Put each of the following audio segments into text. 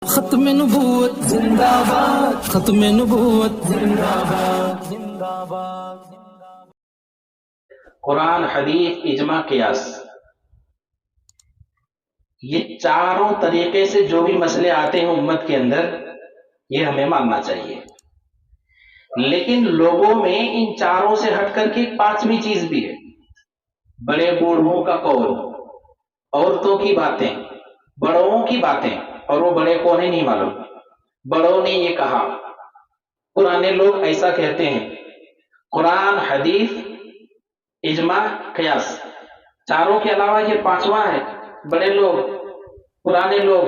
ختم نبوت زندہ باد، ختم نبوت زندہ باد، زندہ باد۔ قرآن، حدیث، اجماع، قیاس، یہ چاروں طریقے سے جو بھی مسئلے آتے ہیں امت کے اندر، یہ ہمیں ماننا چاہیے۔ لیکن لوگوں میں ان چاروں سے ہٹ کر کے پانچویں چیز بھی ہے، بڑے بوڑھوں کا قول، عورتوں کی باتیں، بڑوں کی باتیں، اور وہ بڑے کون ہیں نہیں معلوم، بڑوں نے یہ کہا، پرانے لوگ ایسا کہتے ہیں۔ قرآن، حدیث، اجماع، قیاس، چاروں کے علاوہ یہ پانچواں ہے، بڑے لوگ، پرانے لوگ،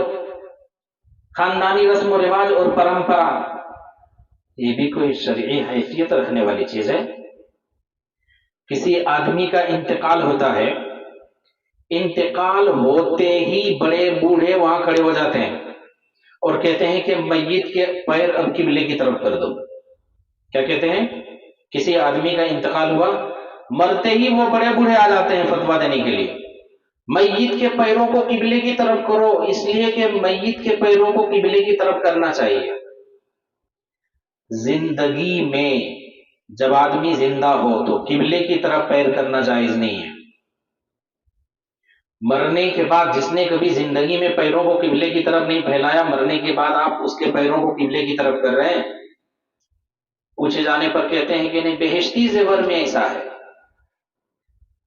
خاندانی رسم و رواج اور پرمپرا، یہ بھی کوئی شرعی حیثیت رکھنے والی چیز ہے؟ کسی آدمی کا انتقال ہوتا ہے، انتقال ہوتے ہی بڑے بوڑھے وہاں کھڑے ہو جاتے ہیں اور کہتے ہیں کہ میت کے پیر اب قبلے کی طرف کر دو۔ کیا کہتے ہیں؟ کسی آدمی کا انتقال ہوا، مرتے ہی وہ بڑے بوڑھے آ جاتے ہیں فتویٰ دینے کے لیے، میت کے پیروں کو قبلے کی طرف کرو، اس لیے کہ میت کے پیروں کو قبلے کی طرف کرنا چاہیے۔ زندگی میں جب آدمی زندہ ہو تو قبلے کی طرف پیر کرنا جائز نہیں ہے۔ مرنے کے بعد جس نے کبھی زندگی میں پیروں کو قبلے کی طرف نہیں پھیلایا، مرنے کے بعد آپ اس کے پیروں کو قبلے کی طرف کر رہے ہیں۔ پوچھے جانے پر کہتے ہیں کہ نہیں، بہشتی زیور میں ایسا ہے۔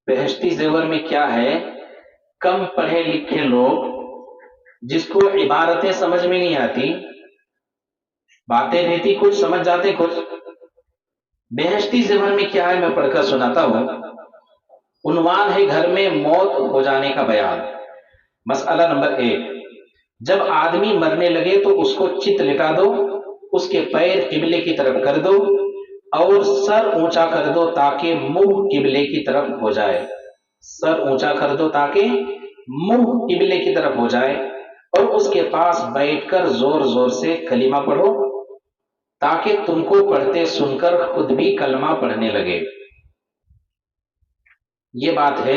بہشتی زیور میں کیا ہے؟ کم پڑھے لکھے لوگ جس کو عبارتیں سمجھ میں نہیں آتی، باتیں رہتی کچھ، سمجھ جاتے کچھ۔ بہشتی زیور میں کیا ہے، میں پڑھ کر سناتا ہوں۔ عنوان ہے گھر میں موت ہو جانے کا بیان۔ مسئلہ نمبر 1، جب آدمی مرنے لگے تو اس کو چت لٹا دو، اس کے پیر قبلے کی طرف کر دو اور سر اونچا کر دو تاکہ منہ قبلے کی طرف ہو جائے۔ سر اونچا کر دو تاکہ منہ قبلے کی طرف ہو جائے، اور اس کے پاس بیٹھ کر زور زور سے کلمہ پڑھو تاکہ تم کو پڑھتے سن کر خود بھی کلمہ پڑھنے لگے۔ یہ بات ہے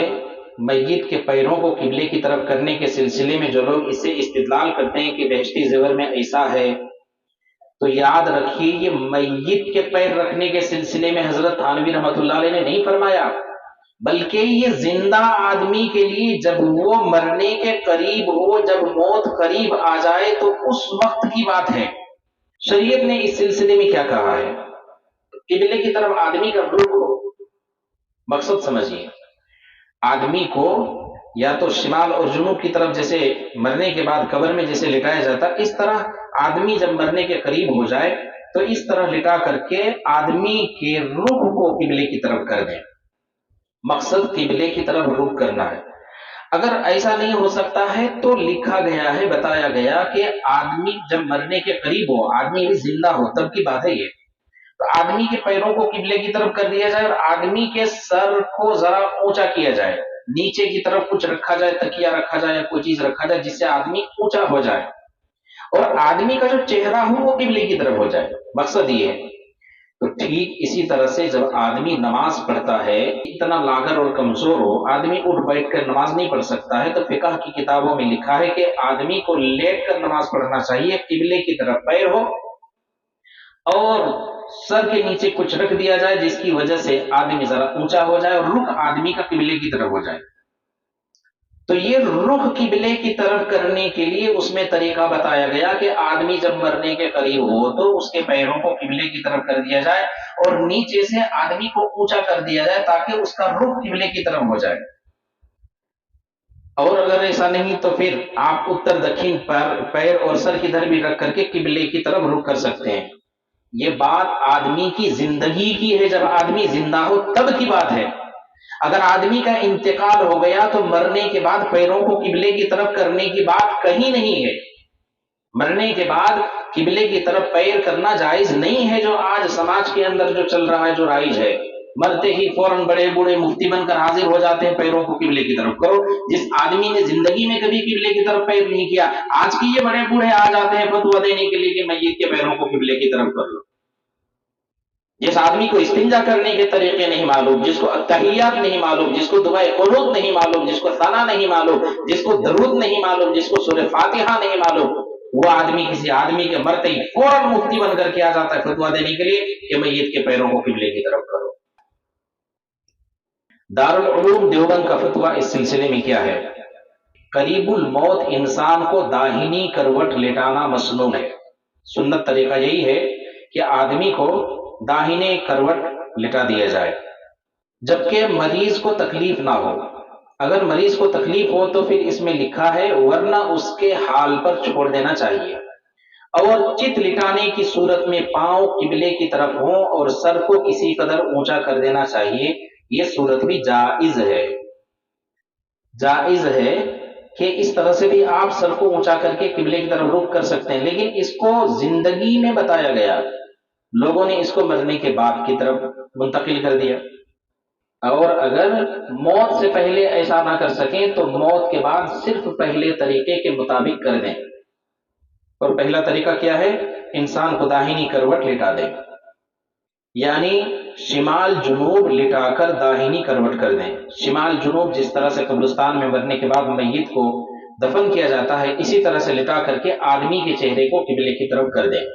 میت کے پیروں کو قبلے کی طرف کرنے کے سلسلے میں جو لوگ اس سے استدلال کرتے ہیں کہ بہشتی زیور میں ایسا ہے، تو یاد رکھیے یہ میت کے پیر رکھنے کے سلسلے میں حضرت تھانوی رحمۃ اللہ علیہ نے نہیں فرمایا، بلکہ یہ زندہ آدمی کے لیے جب وہ مرنے کے قریب ہو، جب موت قریب آ جائے تو اس وقت کی بات ہے۔ شریعت نے اس سلسلے میں کیا کہا ہے؟ قبلے کی طرف آدمی کا رخ ہو، مقصد سمجھیے، آدمی کو یا تو شمال اور جنوب کی طرف، جیسے مرنے کے بعد قبر میں جیسے لٹایا جاتا، اس طرح آدمی جب مرنے کے قریب ہو جائے تو اس طرح لٹا کر کے آدمی کے رخ کو قبلے کی طرف کر دیں۔ مقصد قبلے کی طرف رخ کرنا ہے۔ اگر ایسا نہیں ہو سکتا ہے تو لکھا گیا ہے، بتایا گیا کہ آدمی جب مرنے کے قریب ہو، آدمی بھی زندہ ہو، تب کی بات ہے یہ، تو آدمی کے پیروں کو قبلے کی طرف کر دیا جائے اور آدمی کے سر کو ذرا اونچا کیا جائے، نیچے کی طرف کچھ رکھا جائے، تکیہ رکھا جائے یا کوئی چیز رکھا جائے جس سے آدمی اونچا ہو جائے، اور آدمی کا جو چہرہ ہو وہ قبلے کی طرف ہو جائے، مقصد یہ ہے۔ تو ٹھیک اسی طرح سے جب آدمی نماز پڑھتا ہے، اتنا لاغر اور کمزور ہو، آدمی اٹھ بیٹھ کر نماز نہیں پڑھ سکتا ہے، تو فقہ کی کتابوں میں لکھا ہے کہ آدمی کو لیٹ کر نماز پڑھنا چاہیے، قبلے کی طرف پیر ہو اور سر کے نیچے کچھ رکھ دیا جائے جس کی وجہ سے آدمی ذرا اونچا ہو جائے اور رخ آدمی کا قبلے کی طرف ہو جائے۔ تو یہ رخ قبلے کی طرف کرنے کے لیے اس میں طریقہ بتایا گیا کہ آدمی جب مرنے کے قریب ہو تو اس کے پیروں کو قبلے کی طرف کر دیا جائے اور نیچے سے آدمی کو اونچا کر دیا جائے تاکہ اس کا رخ قبلے کی طرف ہو جائے۔ اور اگر ایسا نہیں تو پھر آپ اتر دکھن پر پیر اور سر کدھر بھی رکھ کر کے قبلے کی طرف رخ کر سکتے ہیں۔ یہ بات آدمی کی زندگی کی ہے، جب آدمی زندہ ہو تب کی بات ہے۔ اگر آدمی کا انتقال ہو گیا تو مرنے کے بعد پیروں کو قبلے کی طرف کرنے کی بات کہیں نہیں ہے۔ مرنے کے بعد قبلے کی طرف پیر کرنا جائز نہیں ہے، جو آج سماج کے اندر جو چل رہا ہے، جو رائج ہے، مرتے ہی فوراً بڑے بوڑھے مفتی بن کر حاضر ہو جاتے ہیں، پیروں کو قبلے کی طرف کرو۔ جس آدمی نے زندگی میں کبھی قبلے کی طرف پیر نہیں کیا، آج کی یہ بڑے بوڑھے آ جاتے ہیں فتویٰ دینے کے لیے کہ میت کے پیروں کو قبلے کی طرف کر لو۔ جس آدمی کو استنجا کرنے کے طریقے نہیں معلوم، جس کو التحیات نہیں معلوم، جس کو دعائے قنوت نہیں معلوم، جس کو ثنا نہیں معلوم، جس کو درود نہیں معلوم، جس کو سورہ فاتحہ نہیں معلوم، وہ آدمی کسی آدمی کے مرتے ہی فوراً مفتی بن کر کے آ جاتا ہے فتویٰ دینے کے لیے کہ میت کے پیروں کو قبلے کی طرف کرو۔ دارالعلوم دیوبند کا فتویٰ اس سلسلے میں کیا ہے؟ قریب الموت انسان کو داہنی کروٹ لٹانا مسنون ہے۔ سنت طریقہ یہی ہے کہ آدمی کو داہنے کروٹ لٹا دیا جائے جبکہ مریض کو تکلیف نہ ہو۔ اگر مریض کو تکلیف ہو تو پھر اس میں لکھا ہے ورنہ اس کے حال پر چھوڑ دینا چاہیے، اور چت لٹانے کی صورت میں پاؤں قبلے کی طرف ہوں اور سر کو کسی قدر اونچا کر دینا چاہیے۔ یہ صورت بھی جائز ہے، جائز ہے کہ اس طرح سے بھی آپ سر کو اونچا کر کے قبلے کی طرف رخ کر سکتے ہیں، لیکن اس کو زندگی میں بتایا گیا، لوگوں نے اس کو مرنے کے بعد کی طرف منتقل کر دیا۔ اور اگر موت سے پہلے ایسا نہ کر سکیں تو موت کے بعد صرف پہلے طریقے کے مطابق کر دیں۔ اور پہلا طریقہ کیا ہے؟ انسان کو داہنی کروٹ لٹا دیں، یعنی شمال جنوب لٹا کر داہنی کروٹ کر دیں۔ شمال جنوب جس طرح سے قبرستان میں مرنے کے بعد میت کو دفن کیا جاتا ہے، اسی طرح سے لٹا کر کے آدمی کے چہرے کو قبلے کی طرف کر دیں۔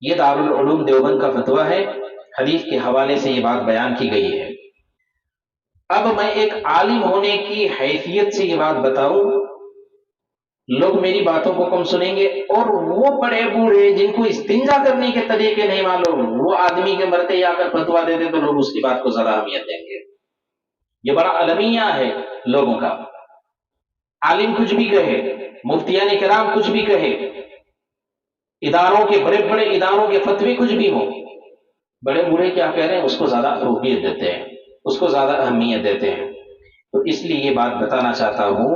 یہ دارالعلوم دیوبند کا فتویٰ ہے، حدیث کے حوالے سے یہ بات بیان کی گئی ہے۔ اب میں ایک عالم ہونے کی حیثیت سے یہ بات بتاؤں، لوگ میری باتوں کو کم سنیں گے، اور وہ بڑے بوڑھے جن کو استنجا کرنے کے طریقے نہیں معلوم، وہ آدمی کے مرتے ہی آ کر فتویٰ دے دیں تو لوگ اس کی بات کو زیادہ اہمیت دیں گے۔ یہ بڑا المیہ ہے لوگوں کا۔ عالم کچھ بھی کہے، مفتیان کرام کچھ بھی کہے، اداروں کے بڑے بڑے اداروں کے فتوے کچھ بھی ہوں، بڑے بوڑھے کیا کہہ رہے ہیں اس کو زیادہ اہمیت دیتے ہیں، اس کو زیادہ اہمیت دیتے ہیں۔ تو اس لیے یہ بات بتانا چاہتا ہوں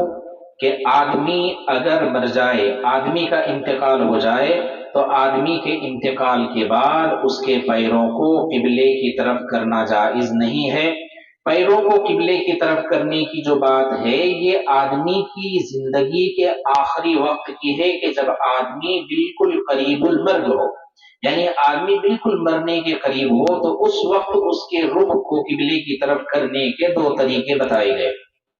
کہ آدمی اگر مر جائے، آدمی کا انتقال ہو جائے، تو آدمی کے انتقال کے بعد اس کے پیروں کو قبلے کی طرف کرنا جائز نہیں ہے۔ پیروں کو قبلے کی طرف کرنے کی جو بات ہے یہ آدمی کی زندگی کے آخری وقت کی ہے کہ جب آدمی بالکل قریب المرگ ہو، یعنی آدمی بالکل مرنے کے قریب ہو، تو اس وقت اس کے رخ کو قبلے کی طرف کرنے کے دو طریقے بتائے گئے۔